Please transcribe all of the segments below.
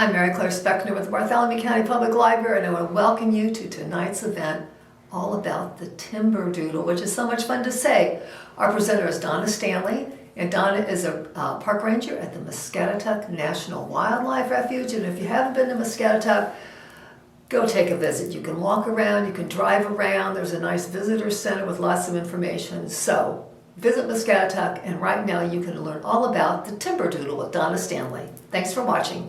I'm Mary Claire Speckner with Bartholomew County Public Library, and I want to welcome you to tonight's event all about the Timberdoodle, which is so much fun to say. Our presenter is Donna Stanley, and Donna is a park ranger at the Muscatatuck National Wildlife Refuge. And if you haven't been to Muscatatuck, go take a visit. You can walk around, you can drive around. There's a nice visitor center with lots of information. So visit Muscatatuck, and right now you can learn all about the Timberdoodle with Donna Stanley. Thanks for watching.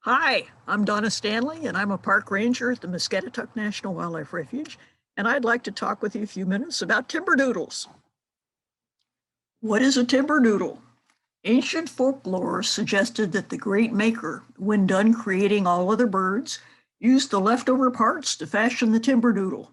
Hi, I'm Donna Stanley, and I'm a park ranger at the Muscatatuck National Wildlife Refuge, and I'd like to talk with you a few minutes about Timberdoodles. What is a Timberdoodle? Ancient folklore suggested that the great maker, when done creating all other birds, used the leftover parts to fashion the Timberdoodle.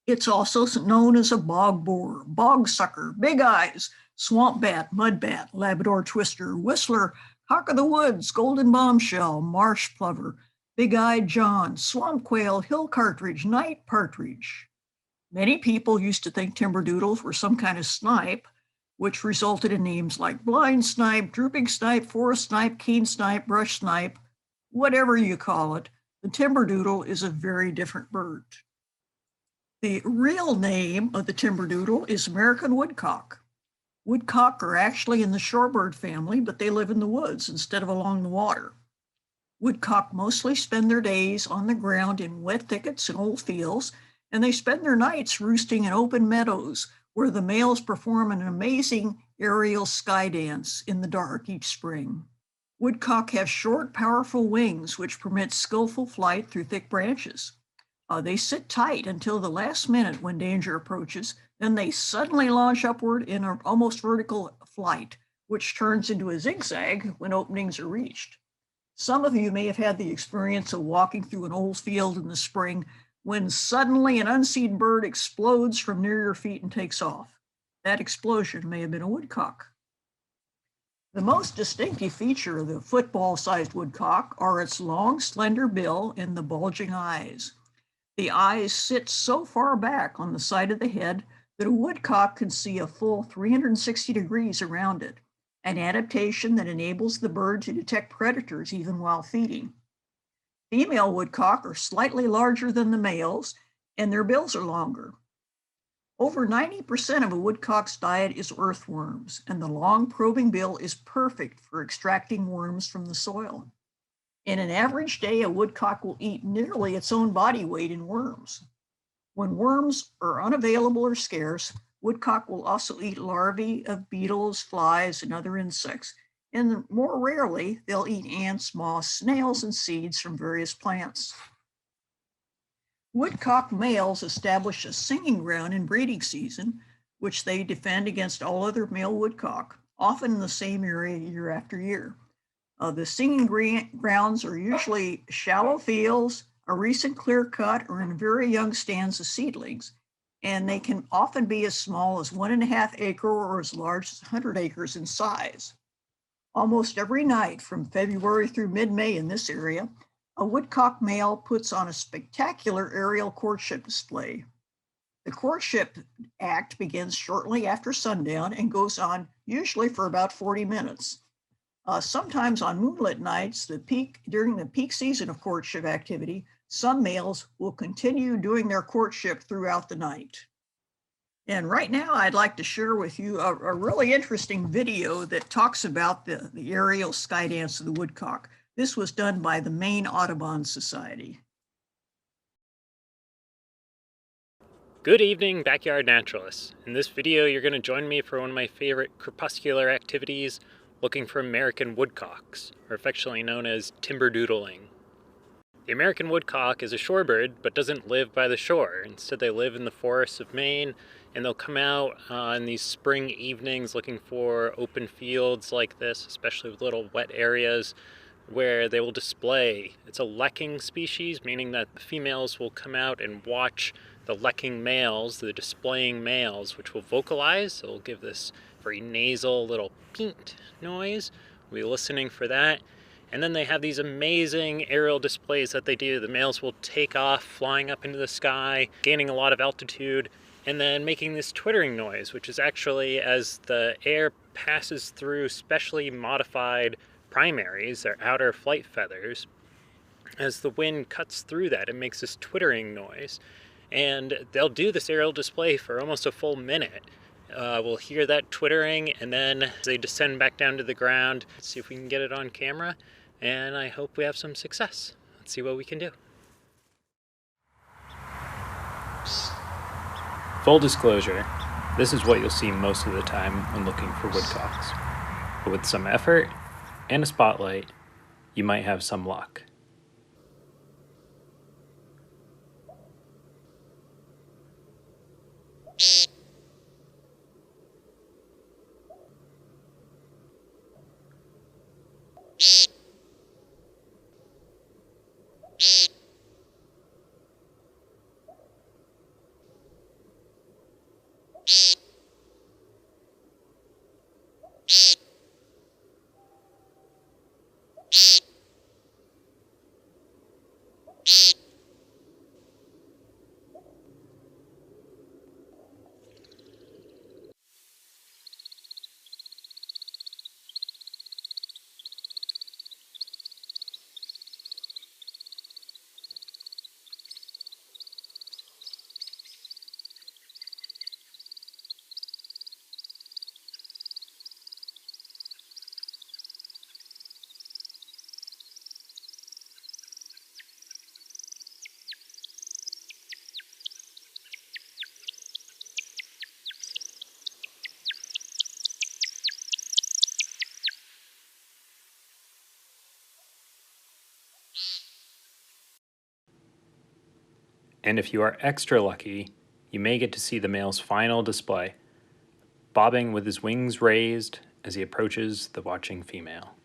It's also known as a bog boar, bog sucker, big eyes, swamp bat, mud bat, Labrador twister, whistler, cock of the woods, golden bombshell, marsh plover, big-eyed John, swamp quail, hill partridge, night partridge. Many people used to think Timberdoodles were some kind of snipe, which resulted in names like blind snipe, drooping snipe, forest snipe, keen snipe, brush snipe, whatever you call it. The Timberdoodle is a very different bird. The real name of the Timberdoodle is American woodcock. Woodcock are actually in the shorebird family, but they live in the woods instead of along the water. Woodcock mostly spend their days on the ground in wet thickets and old fields, and they spend their nights roosting in open meadows where the males perform an amazing aerial sky dance in the dark each spring. Woodcock have short, powerful wings which permit skillful flight through thick branches. They sit tight until the last minute when danger approaches. Then they suddenly launch upward in an almost vertical flight, which turns into a zigzag when openings are reached. Some of you may have had the experience of walking through an old field in the spring when suddenly an unseen bird explodes from near your feet and takes off. That explosion may have been a woodcock. The most distinctive feature of the football-sized woodcock are its long, slender bill and the bulging eyes. The eyes sit so far back on the side of the head that a woodcock can see a full 360 degrees around it, an adaptation that enables the bird to detect predators even while feeding. Female woodcock are slightly larger than the males, and their bills are longer. Over 90% of a woodcock's diet is earthworms, and the long probing bill is perfect for extracting worms from the soil. In an average day, a woodcock will eat nearly its own body weight in worms. When worms are unavailable or scarce, woodcock will also eat larvae of beetles, flies, and other insects. And more rarely, they'll eat ants, moths, snails, and seeds from various plants. Woodcock males establish a singing ground in breeding season, which they defend against all other male woodcock, often in the same area year after year. The singing grounds are usually shallow fields, a recent clear cut, or in very young stands of seedlings, and they can often be as small as 1.5 acres or as large as 100 acres in size. Almost every night from February through mid-May in this area, a woodcock male puts on a spectacular aerial courtship display. The courtship act begins shortly after sundown and goes on usually for about 40 minutes. Sometimes on moonlit nights, during the peak season of courtship activity, some males will continue doing their courtship throughout the night. And right now, I'd like to share with you a really interesting video that talks about the aerial sky dance of the woodcock. This was done by the Maine Audubon Society. Good evening, backyard naturalists. In this video, you're going to join me for one of my favorite crepuscular activities, looking for American woodcocks, or affectionately known as timberdoodling. The American woodcock is a shorebird, but doesn't live by the shore. Instead, they live in the forests of Maine, and they'll come out in these spring evenings looking for open fields like this, especially with little wet areas, where they will display. It's a lekking species, meaning that the females will come out and watch the lekking males, the displaying males, which will vocalize. They'll give this very nasal little peent noise. We'll be listening for that. And then they have these amazing aerial displays that they do. The males will take off, flying up into the sky, gaining a lot of altitude, and then making this twittering noise, which is actually as the air passes through specially modified primaries, their outer flight feathers. As the wind cuts through that, it makes this twittering noise. And they'll do this aerial display for almost a full minute. We'll hear that twittering, and then they descend back down to the ground. Let's see if we can get it on camera, and I hope we have some success. Let's see what we can do. Full disclosure, this is what you'll see most of the time when looking for woodcocks. But with some effort and a spotlight, you might have some luck. And if you are extra lucky, you may get to see the male's final display, bobbing with his wings raised as he approaches the watching female.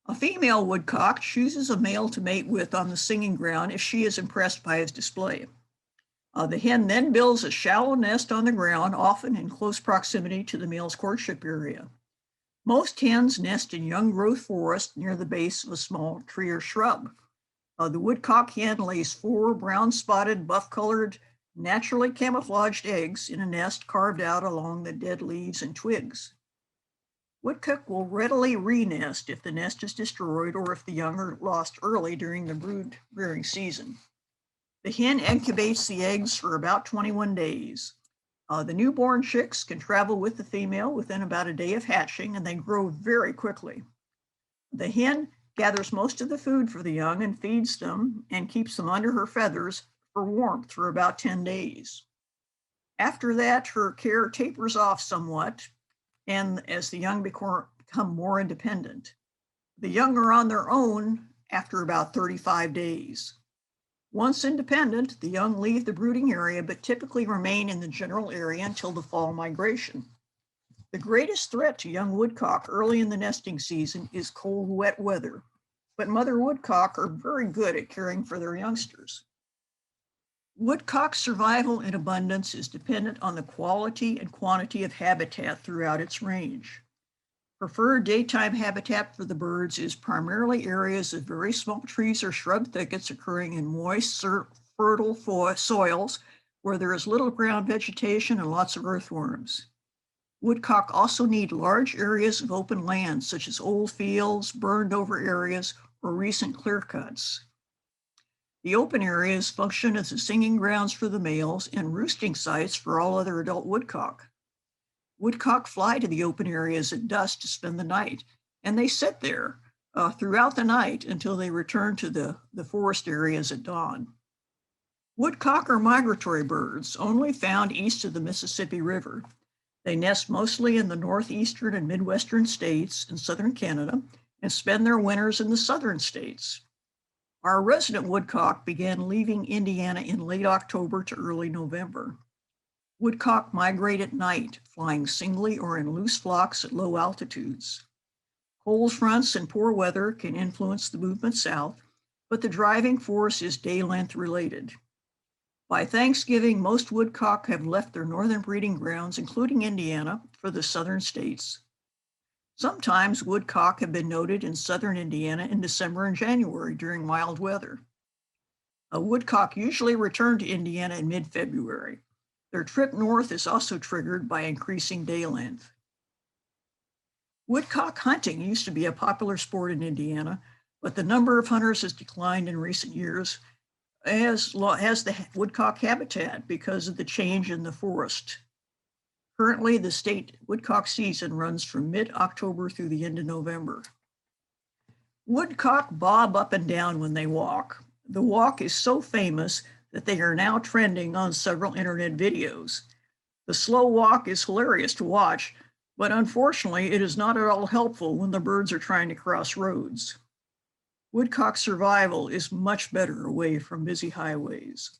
A female woodcock chooses a male to mate with on the singing ground if she is impressed by his display. The hen then builds a shallow nest on the ground, often in close proximity to the male's courtship area. Most hens nest in young growth forest near the base of a small tree or shrub. The woodcock hen lays 4 brown spotted, buff colored, naturally camouflaged eggs in a nest carved out along the dead leaves and twigs. Woodcock will readily re-nest if the nest is destroyed or if the young are lost early during the brood rearing season. The hen incubates the eggs for about 21 days. The newborn chicks can travel with the female within about a day of hatching, and they grow very quickly. The hen gathers most of the food for the young and feeds them and keeps them under her feathers for warmth for about 10 days. After that, her care tapers off somewhat, and as the young become more independent. The young are on their own after about 35 days. Once independent, the young leave the brooding area, but typically remain in the general area until the fall migration. The greatest threat to young woodcock early in the nesting season is cold, wet weather, but mother woodcock are very good at caring for their youngsters. Woodcock survival in abundance is dependent on the quality and quantity of habitat throughout its range. Preferred daytime habitat for the birds is primarily areas of very small trees or shrub thickets occurring in moist, fertile soils where there is little ground vegetation and lots of earthworms. Woodcock also need large areas of open land, such as old fields, burned over areas, or recent clear cuts. The open areas function as the singing grounds for the males and roosting sites for all other adult woodcock. Woodcock fly to the open areas at dusk to spend the night, and they sit there throughout the night until they return to the forest areas at dawn. Woodcock are migratory birds, only found east of the Mississippi River. They nest mostly in the northeastern and midwestern states and southern Canada and spend their winters in the southern states. Our resident woodcock began leaving Indiana in late October to early November. Woodcock migrate at night, flying singly or in loose flocks at low altitudes. Cold fronts and poor weather can influence the movement south, but the driving force is day length related. By Thanksgiving, most woodcock have left their northern breeding grounds, including Indiana, for the southern states. Sometimes woodcock have been noted in southern Indiana in December and January during mild weather. A woodcock usually return to Indiana in mid-February. Their trip north is also triggered by increasing day length. Woodcock hunting used to be a popular sport in Indiana, but the number of hunters has declined in recent years, as has the woodcock habitat because of the change in the forest. Currently, the state woodcock season runs from mid-October through the end of November. Woodcock bob up and down when they walk. The walk is so famous that they are now trending on several internet videos. The slow walk is hilarious to watch, but unfortunately, it is not at all helpful when the birds are trying to cross roads. Woodcock survival is much better away from busy highways.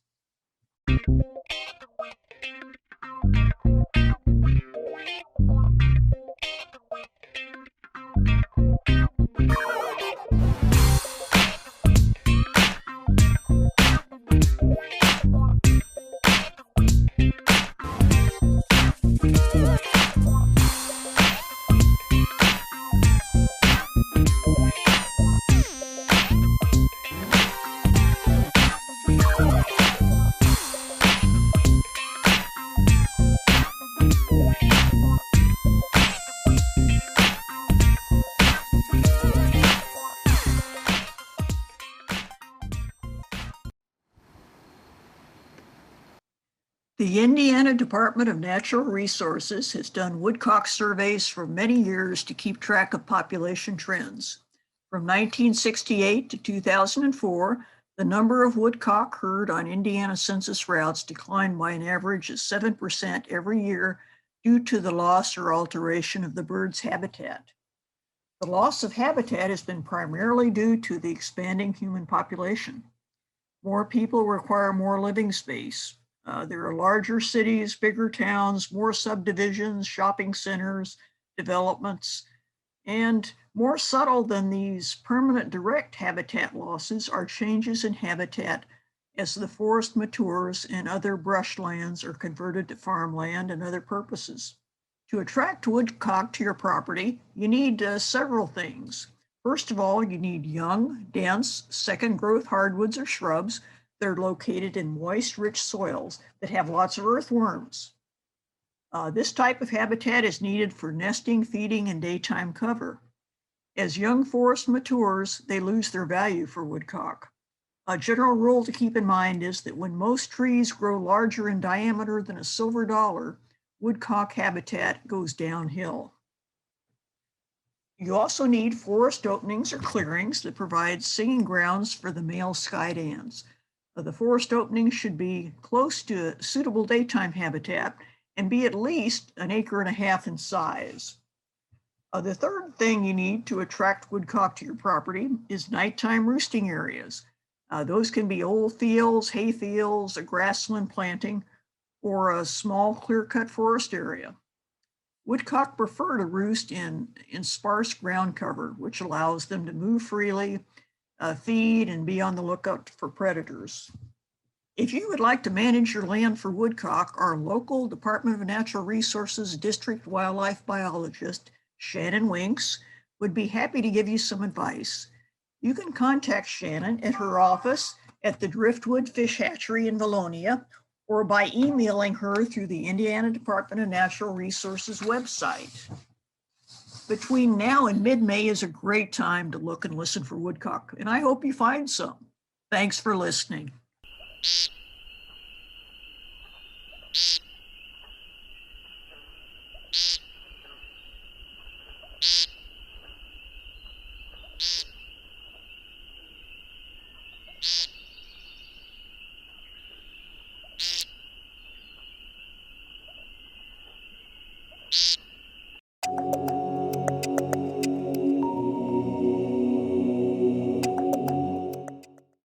The Indiana Department of Natural Resources has done woodcock surveys for many years to keep track of population trends. From 1968 to 2004, the number of woodcock heard on Indiana census routes declined by an average of 7% every year due to the loss or alteration of the bird's habitat. The loss of habitat has been primarily due to the expanding human population. More people require more living space. There are larger cities, bigger towns, more subdivisions, shopping centers, developments, and more subtle than these permanent direct habitat losses are changes in habitat as the forest matures and other brush lands are converted to farmland and other purposes. To attract woodcock to your property, you need several things. First of all, you need young, dense, second growth hardwoods or shrubs. They're located in moist, rich soils that have lots of earthworms. This type of habitat is needed for nesting, feeding, and daytime cover. As young forest matures, they lose their value for woodcock. A general rule to keep in mind is that when most trees grow larger in diameter than a silver dollar, woodcock habitat goes downhill. You also need forest openings or clearings that provide singing grounds for the male skydans. The forest openings should be close to suitable daytime habitat and be at least 1.5 acres in size. The third thing you need to attract woodcock to your property is nighttime roosting areas. Those can be old fields, hay fields, a grassland planting, or a small clear-cut forest area. Woodcock prefer to roost in sparse ground cover, which allows them to move freely, feed, and be on the lookout for predators. If you would like to manage your land for woodcock, our local Department of Natural Resources District Wildlife Biologist, Shannon Winks, would be happy to give you some advice. You can contact Shannon at her office at the Driftwood Fish Hatchery in Valonia, or by emailing her through the Indiana Department of Natural Resources website. Between now and mid-May is a great time to look and listen for woodcock, and I hope you find some. Thanks for listening.